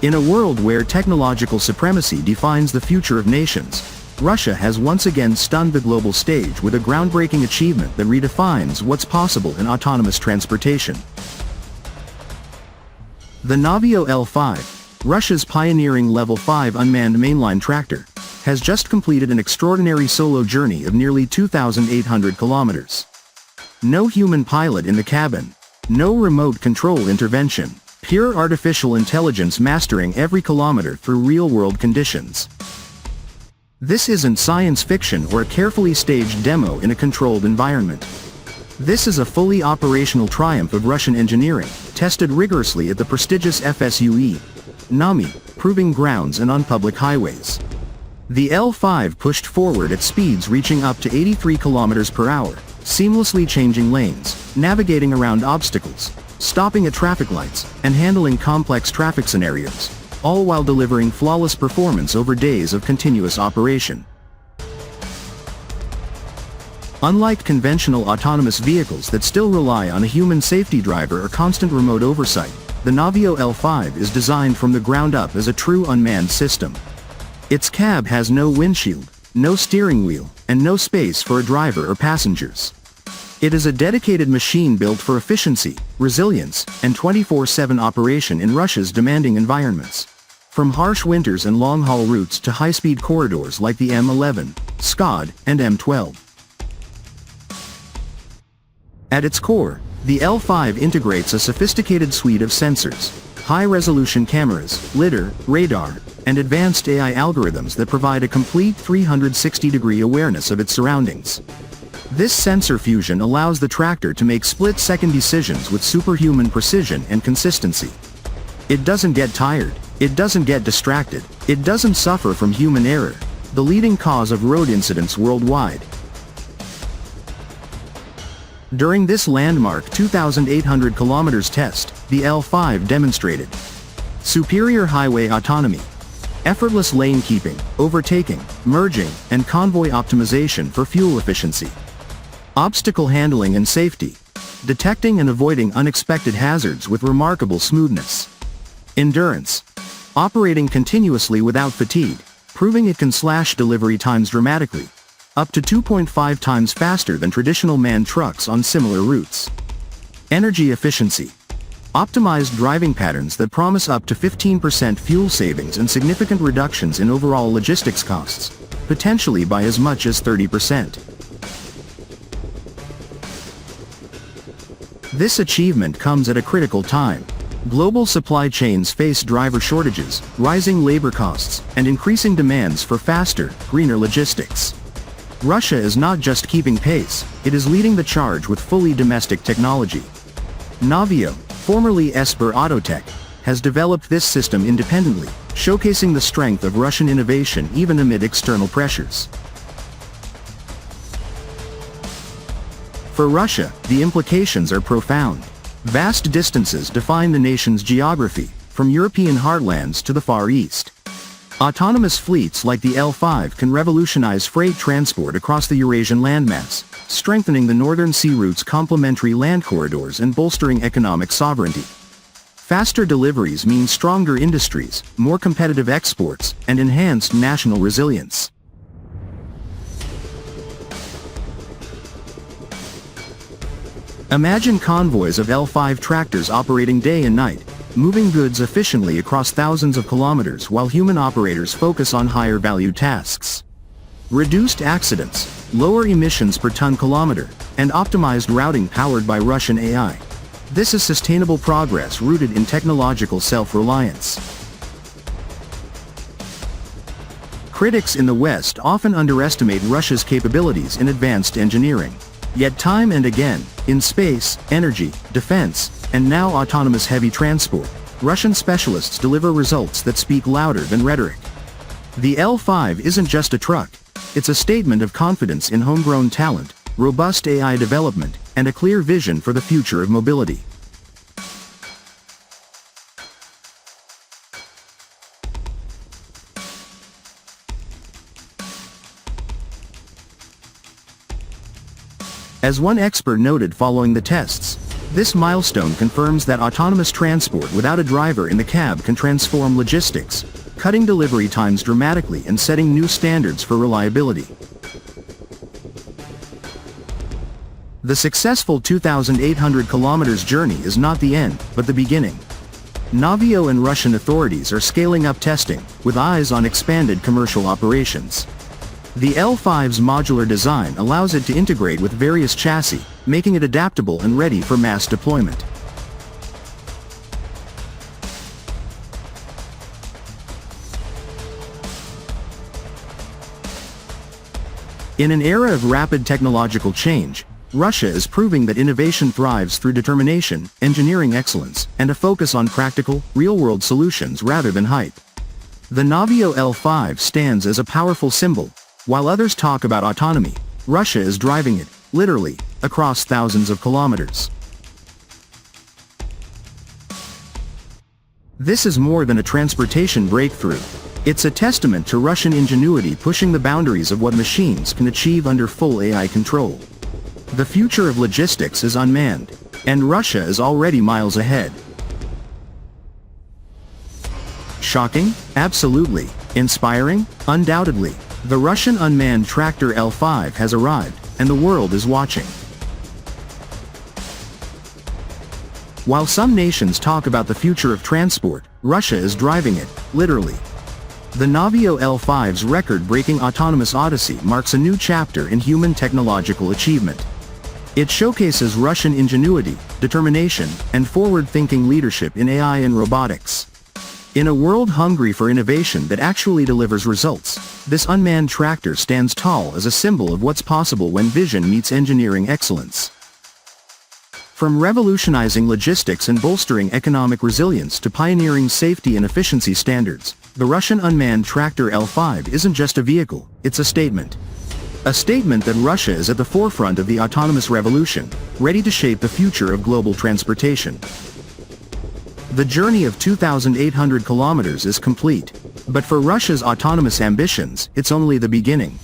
In a world where technological supremacy defines the future of nations, Russia has once again stunned the global stage with a groundbreaking achievement that redefines what's possible in autonomous transportation. The Navio L5, Russia's pioneering Level 5 unmanned mainline tractor, has just completed an extraordinary solo journey of nearly 2,800 kilometers. No human pilot in the cabin, no remote control intervention. Pure artificial intelligence mastering every kilometer through real-world conditions. This isn't science fiction or a carefully staged demo in a controlled environment. This is a fully operational triumph of Russian engineering, tested rigorously at the prestigious FSUE, NAMI, proving grounds and on public highways. The L5 pushed forward at speeds reaching up to 83 kilometers per hour, seamlessly changing lanes, navigating around obstacles, stopping at traffic lights, and handling complex traffic scenarios, all while delivering flawless performance over days of continuous operation. Unlike conventional autonomous vehicles that still rely on a human safety driver or constant remote oversight, the Navio L5 is designed from the ground up as a true unmanned system. Its cab has no windshield, no steering wheel, and no space for a driver or passengers. It is a dedicated machine built for efficiency, resilience, and 24/7 operation in Russia's demanding environments. From harsh winters and long-haul routes to high-speed corridors like the M11, TsKAD, and M12. At its core, the L5 integrates a sophisticated suite of sensors, high-resolution cameras, lidar, radar, and advanced AI algorithms that provide a complete 360-degree awareness of its surroundings. This sensor fusion allows the tractor to make split-second decisions with superhuman precision and consistency. It doesn't get tired, it doesn't get distracted, it doesn't suffer from human error, the leading cause of road incidents worldwide. During this landmark 2,800 kilometers test, the L5 demonstrated superior highway autonomy, effortless lane keeping, overtaking, merging, and convoy optimization for fuel efficiency, obstacle handling and safety, detecting and avoiding unexpected hazards with remarkable smoothness, endurance, operating continuously without fatigue, proving it can slash delivery times dramatically, up to 2.5 times faster than traditional manned trucks on similar routes. Energy efficiency, optimized driving patterns that promise up to 15% fuel savings and significant reductions in overall logistics costs, potentially by as much as 30%. This achievement comes at a critical time. Global supply chains face driver shortages, rising labor costs, and increasing demands for faster, greener logistics. Russia is not just keeping pace, it is leading the charge with fully domestic technology. Navio, formerly Esper Autotech, has developed this system independently, showcasing the strength of Russian innovation even amid external pressures. For Russia, the implications are profound. Vast distances define the nation's geography, from European heartlands to the Far East. Autonomous fleets like the L5 can revolutionize freight transport across the Eurasian landmass, strengthening the northern sea route's complementary land corridors and bolstering economic sovereignty. Faster deliveries mean stronger industries, more competitive exports, and enhanced national resilience. Imagine convoys of L5 tractors operating day and night, moving goods efficiently across thousands of kilometers while human operators focus on higher-value tasks. Reduced accidents, lower emissions per ton-kilometer, and optimized routing powered by Russian AI. This is sustainable progress rooted in technological self-reliance. Critics in the West often underestimate Russia's capabilities in advanced engineering. Yet time and again, in space, energy, defense, and now autonomous heavy transport, Russian specialists deliver results that speak louder than rhetoric. The L5 isn't just a truck, it's a statement of confidence in homegrown talent, robust AI development, and a clear vision for the future of mobility. As one expert noted following the tests, this milestone confirms that autonomous transport without a driver in the cab can transform logistics, cutting delivery times dramatically and setting new standards for reliability. The successful 2,800 kilometers journey is not the end, but the beginning. Navio and Russian authorities are scaling up testing, with eyes on expanded commercial operations. The L5's modular design allows it to integrate with various chassis, making it adaptable and ready for mass deployment. In an era of rapid technological change, Russia is proving that innovation thrives through determination, engineering excellence, and a focus on practical, real-world solutions rather than hype. The Navio L5 stands as a powerful symbol. While others talk about autonomy, Russia is driving it, literally, across thousands of kilometers. This is more than a transportation breakthrough. It's a testament to Russian ingenuity pushing the boundaries of what machines can achieve under full AI control. The future of logistics is unmanned, and Russia is already miles ahead. Shocking? Absolutely. Inspiring? Undoubtedly. The Russian unmanned tractor L5 has arrived, and the world is watching. While some nations talk about the future of transport, Russia is driving it, literally. The Navio L5's record-breaking autonomous Odyssey marks a new chapter in human technological achievement. It showcases Russian ingenuity, determination, and forward-thinking leadership in AI and robotics. In a world hungry for innovation that actually delivers results, this unmanned tractor stands tall as a symbol of what's possible when vision meets engineering excellence. From revolutionizing logistics and bolstering economic resilience to pioneering safety and efficiency standards, the Russian unmanned tractor L5 isn't just a vehicle, it's a statement. A statement that Russia is at the forefront of the autonomous revolution, ready to shape the future of global transportation. The journey of 2,800 kilometers is complete. But for Russia's autonomous ambitions, it's only the beginning.